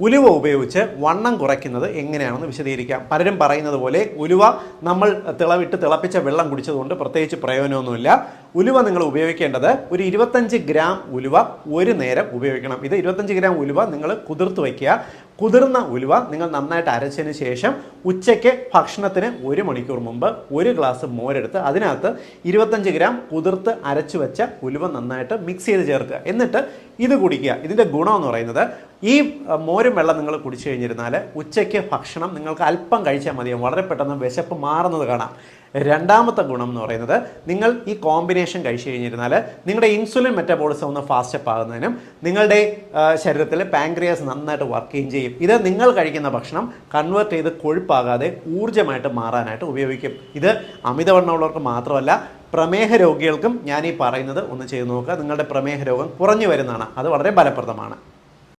ഉലുവ ഉപയോഗിച്ച് വണ്ണം കുറയ്ക്കുന്നത് എങ്ങനെയാണെന്ന് വിശദീകരിക്കാം. പലരും പറയുന്നത് പോലെ ഉലുവ നമ്മൾ തിളപ്പിച്ച വെള്ളം കുടിച്ചതുകൊണ്ട് പ്രത്യേകിച്ച് പ്രയോജനമൊന്നുമില്ല. ഉലുവ നിങ്ങൾ ഉപയോഗിക്കേണ്ടത് ഒരു 25 ഗ്രാം ഉലുവ ഒരു നേരം ഉപയോഗിക്കണം. ഇത് 25 ഗ്രാം ഉലുവ നിങ്ങൾ കുതിർത്ത് വയ്ക്കുക. കുതിർന്ന ഉലുവ നിങ്ങൾ നന്നായിട്ട് അരച്ചതിന് ശേഷം ഉച്ചയ്ക്ക് ഭക്ഷണത്തിന് 1 മണിക്കൂർ മുമ്പ് 1 ഗ്ലാസ് മോരെടുത്ത് അതിനകത്ത് 25 ഗ്രാം കുതിർത്ത് അരച്ചു വെച്ച ഉലുവ നന്നായിട്ട് മിക്സ് ചെയ്ത് ചേർക്കുക. എന്നിട്ട് ഇത് കുടിക്കുക. ഇതിൻ്റെ ഗുണമെന്ന് പറയുന്നത് ഈ മോരും വെള്ളം നിങ്ങൾ കുടിച്ചു കഴിഞ്ഞിരുന്നാൽ ഉച്ചയ്ക്ക് ഭക്ഷണം നിങ്ങൾക്ക് അല്പം കഴിച്ചാൽ മതിയാവും. വളരെ പെട്ടെന്ന് വിശപ്പ് മാറുന്നത് കാണാം. രണ്ടാമത്തെ ഗുണം എന്ന് പറയുന്നത് നിങ്ങൾ ഈ കോമ്പിനേഷൻ കഴിച്ചു കഴിഞ്ഞിരുന്നാൽ നിങ്ങളുടെ ഇൻസുലിൻ മെറ്റബോളിസം ഒന്ന് ഫാസ്റ്റപ്പ് ആകുന്നതിനും നിങ്ങളുടെ ശരീരത്തിൽ പാൻക്രിയാസ് നന്നായിട്ട് വർക്ക് ചെയ്യും. ഇത് നിങ്ങൾ കഴിക്കുന്ന ഭക്ഷണം കൺവേർട്ട് ചെയ്ത് കൊഴുപ്പാകാതെ ഊർജ്ജമായിട്ട് മാറാനായിട്ട് ഉപയോഗിക്കും. ഇത് അമിതവണ്ണമുള്ളവർക്ക് മാത്രമല്ല, പ്രമേഹ രോഗികൾക്കും ഞാൻ ഈ പറയുന്നത് ഒന്ന് ചെയ്ത് നോക്കുക. നിങ്ങളുടെ പ്രമേഹ രോഗം കുറഞ്ഞു വരുന്നതാണ്. അത് വളരെ ഫലപ്രദമാണ്.